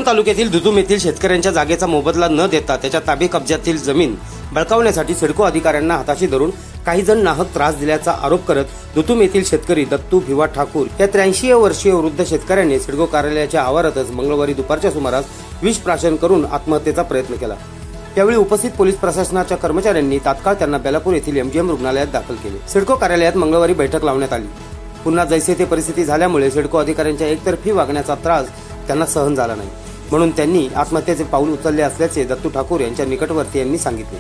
तालुक्यातील दुदुम येथील शेतकऱ्यांच्या जागेचा मोबदला न देता त्याच्या ताबे कब्जातील जमीन बळकावण्यासाठी सिडको अधिकाऱ्यांना हाताशी धरून काही जण नाहक त्रास दिल्याचा आरोप करत दुदुम येथील शेतकरी दत्तू भिवा ठाकूर या 83 वर्षीय वृद्ध शेतकऱ्यांनी सिडको कार्यालयाच्या आवारातच मंगळवारी दुपारच्या सुमारास विष प्राशन करून आत्महत्येचा प्रयत्न केला। त्यावेळी उपस्थित पोलीस प्रशासनाच्या कर्मचाऱ्यांनी तात्काळ त्यांना बेलापूर येथील MGM रुग्णालयात दाखल केले। सिडको कार्यालयात मंगळवारी बैठक लावण्यात आली। पुन्हा जैसे ते परिस्थिती झाल्यामुळे सिडको अधिकाऱ्यांच्या एकतर्फी वागण्याचा त्रास त्यांना सहन झाला नाही, म्हणून त्यांनी आत्महत्येचे पाऊल उचलले असल्याचे दत्तू ठाकूर यांच्या निकटवर्तीयांनी सांगितले।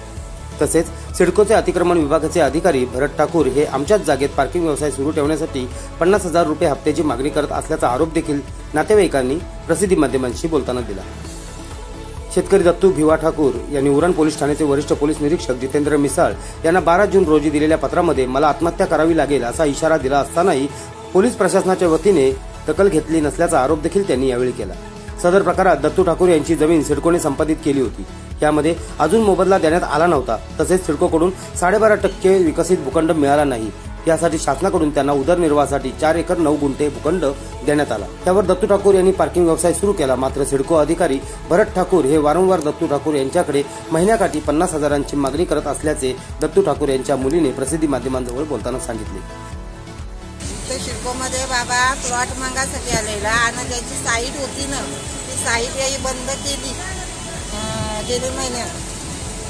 तसेच सिडकोचे अतिक्रमण विभागाचे अधिकारी भरत ठाकूर हे आमच्याच जागेत पार्किंग व्यवसाय सुरू ठेवण्यासाठी 50,000 रुपये हप्त्याची मागणी करत असल्याचा आरोप देखील नातेवाईकांनी प्रसिद्धी माध्यमांशी बोलताना दिला। शेतकरी दत्तू भिवा ठाकूर यांनी उरण पोलीस ठाण्याचे वरिष्ठ पोलीस निरीक्षक जितेंद्र मिसाळ यांना 12 जून रोजी दिलेल्या पत्रामध्ये मला आत्महत्या करावी लागेल असा इशारा दिला असतानाही पोलीस प्रशासनाच्या वतीने दखल घेतली नसल्याचा आरोप देखील त्यांनी यावेळी केला। सदर प्रकारात दत्तू ठाकूर यांची जमीन सिडकोने संपादित केली होती। यामध्ये अजून मोबदला देण्यात आला नव्हता। तसेच सिडकोकडून 12.5% विकसित भूखंड मिळाला नाही। यासाठी शासनाकडून त्यांना उदरनिर्वाहासाठी 4 एकर 9 गुंठे भूखंड देण्यात आला। त्यावर दत्तू ठाकूर यांनी पार्किंग व्यवसाय सुरू केला। मात्र सिडको अधिकारी भरत ठाकूर हे वारंवार दत्तू ठाकूर यांच्याकडे महिन्याकाठी 50,000ची मागणी करत असल्याचे दत्तू ठाकूर यांच्या मुलीने प्रसिद्धी माध्यमांजवळ बोलताना सांगितले। सिडकोमध्ये बाबा प्लॉट मागासाठी आलेला आणि ज्याची साईट होती ना ती साईट याही बंद केली। गेल्या महिन्यात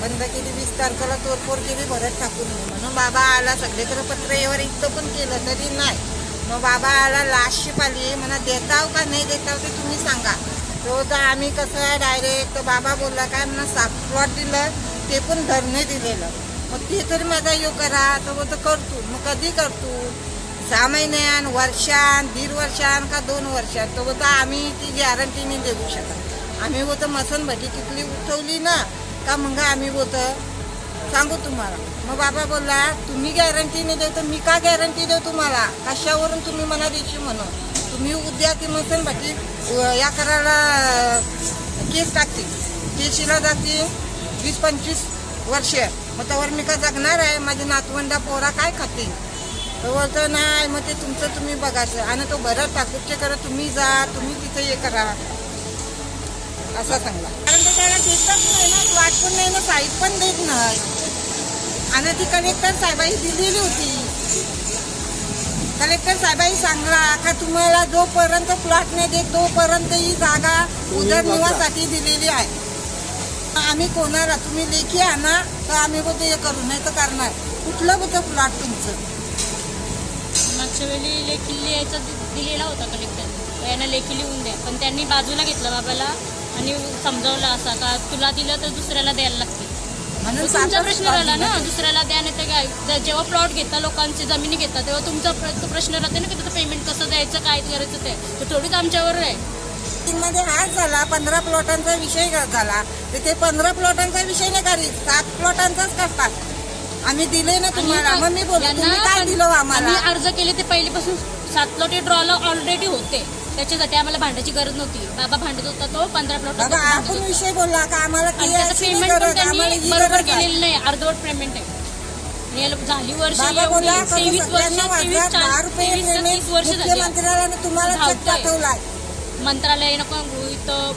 बंद केली। 20 तारखेला तोडफोड केली भरत ठाकूर म्हणून बाबा आला। सगळीकडे पत्र यावर इतकं पण केलं तरी नाही। मग बाबा आला लास्टची पाली म्हणा देताव का नाही देताव ते तुम्ही सांगा। तो तर आम्ही कसं डायरेक्ट बाबा बोलला काय म्हणा 7 प्लॉट दिलं ते पण धरणे दिलेलं। मग ते तरी माझा योग करा तर तो करतो। मग कधी करतो 6 महिन्यान वर्षान 1.5 वर्षान का 2 वर्षात तो होता। आम्ही ती गॅरंटी नाही देऊ शकत। आम्ही होतं मसन भटी तिथली उठवली ना का मग आम्ही होतं सांगू तुम्हाला। मग बाबा बोलला तुम्ही गॅरंटी नाही देऊ तर मी का गॅरंटी देऊ तुम्हाला? कशावरून तुम्ही मला देशी म्हणून? तुम्ही उद्या ती मसन भटी या करायला केस टाकतील, केसीला जातील 20-25 वर्ष। मग त्यावर मी का जगणार आहे? माझे नातवंडा पोरा काय खातील? तो बोलतो नाही मग ते तुमचं तुम्ही बघायचं आणि तो भरत ठाकूरचे करा तुम्ही जा तुम्ही तिथे हे करा असा सांगला। कारण ते त्याला देतच नाही ना, प्लॉट पण नाही ना, साईट पण देत नाही। आणि ती कलेक्टर साहेबाई दिलेली होती। कलेक्टर साहेबाई सांगला का तुम्हाला जोपर्यंत प्लॉट नाही देत तोपर्यंत ही जागा उदरनिर्वाहासाठी दिलेली आहे। आम्ही कोणाला तुम्ही लेखी आणा तर आम्ही बोलतो हे करू नाही तर करणार। कुठलं होतं प्लॉट तुमचं? मागच्या वेळी लेखी लिहायचा दिलेला होता कलेक्टर, यांना लेखी लिहून द्या, पण त्यांनी बाजूला घेतलं बाबाला आणि समजावलं असा का तुला दिलं तर दुसऱ्याला द्यायला लागते म्हणून तुमचा प्रश्न राहिला ना। दुसऱ्याला द्या नाही तर काय? जेव्हा प्लॉट घेता लोकांची जमिनी घेता तेव्हा तुमचा प्रश्न राहते ना की त्याचं पेमेंट कसं द्यायचं काय करायचं ते थोडीच आमच्यावर आहे। मध्ये हाच झाला 15 प्लॉटांचा विषय झाला तर ते 15 प्लॉटांचा विषय नाही करीत 7 प्लॉटांचाच करतात। आम्ही दिले ना तुम्हाला। मग मी बोलतो तुम्ही काय दिलं आम्हाला? आम्ही अर्ज केले ते पहिलीपासून 7 प्लॉट ड्रॉला ऑलरेडी होते, त्याच्यासाठी आम्हाला भांड्याची गरज नव्हती। बाबा भांडत होता तो 15 प्लॉट आपण विषय बोलला का आम्हाला पेमेंट बरोबर केलेलं नाही, अर्धवट पेमेंट आहे। झाली वर्ष 23 वर्ष मंत्रालय नको इथं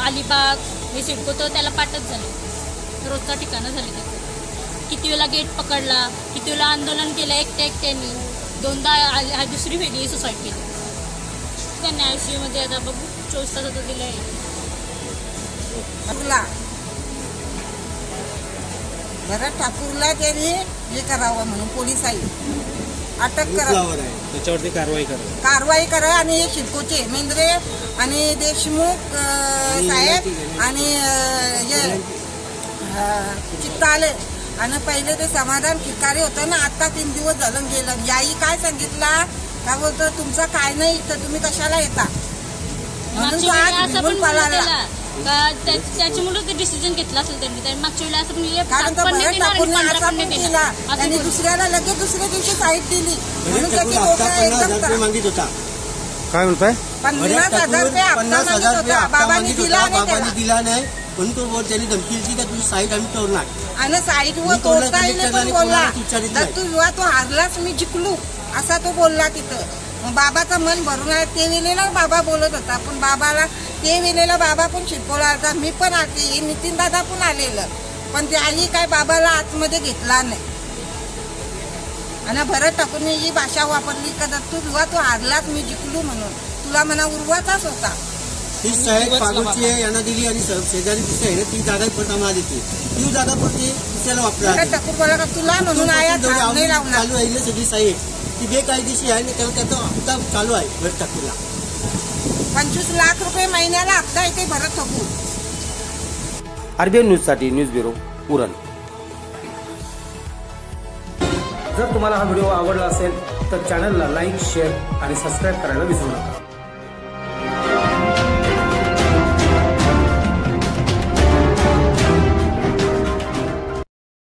अलिबाग हे सिडको तर त्याला पाठच झाले। रोजचा ठिकाणं झाले त्याचं। किती वेळा गेट पकडला, किती वेळा आंदोलन केलं एकट्याने, 2दा दुसरी वेगळी सोसायटी केली त्यांनी ICU मध्ये। आता बघू 24 तासाचं दिलंय। भरत ठाकूरला त्यांनी हे करावं म्हणून पोलिसांनी अटक करावं, त्याच्यावरती कारवाई करा। आणि हे सिडकोचे मेंद्रे आणि देशमुख साहेब आणि चित्ताले आणि पहिले ते समाधान ठिकाणी होतं ना, आता 3 दिवस झालं गेलं। याही काय सांगितला का बोलतो तुमचं काय नाही तर तुम्ही कशाला येता म्हणून त्याच्यामुळे ते डिसिजन घेतला असेल त्यांनी। मागच्या वेळेला आणि दुसऱ्याला लगेच दुसऱ्या दिवशी साईट दिली म्हणून काय बोलताय 50,000 रुपये बाबांनी दिला नाही पण तो बोल त्यांनी धमकी दिली का तुझी साईट आम्ही तोडणार आणि साईटवर तोडता येईल पण बोलला तू तो हारलाच मी जिंकलो असा तो बोलला तिथं। बाबाचं मन भरून आहे ते वेळेला बाबा बोलत होता पण बाबाला ते वेळेला बाबा पण शिरकोला आलता, मी पण आलते, नितीन दादा पण आलेलं, पण त्याही काय बाबाला आतमध्ये घेतला नाही. आणि भरत ठाकूरने ही भाषा वापरली का दत्तू भिवा तू हारलाच, मी जिंकलो म्हणून, तुला म्हणा उर्वाचाच होता. ती साहेब पागोची आहे यांना दिली आणि शेजारी दुसरी आहे ना ती जागा परत आम्हाला देते, ती जागा परत दुसऱ्याला वापरा. भरत ठाकूर बोला का तुला म्हणून आया नाही लावणार. चालू आहे सगळी साहेब ती बेकायदेशीर आहे, त्याला त्याचा हप्ता चालू आहे भरत ठाकूरला. 25 लाख रुपये महिन्याला हप्ता येते भरत ठाकूर. आरबीएन न्यूजसाठी न्यूज ब्युरो उरण. जर तुम्हाला हा व्हिडिओ आवडला असेल तर चॅनलला लाईक, शेअर आणि सबस्क्राईब करायला विसरू नका.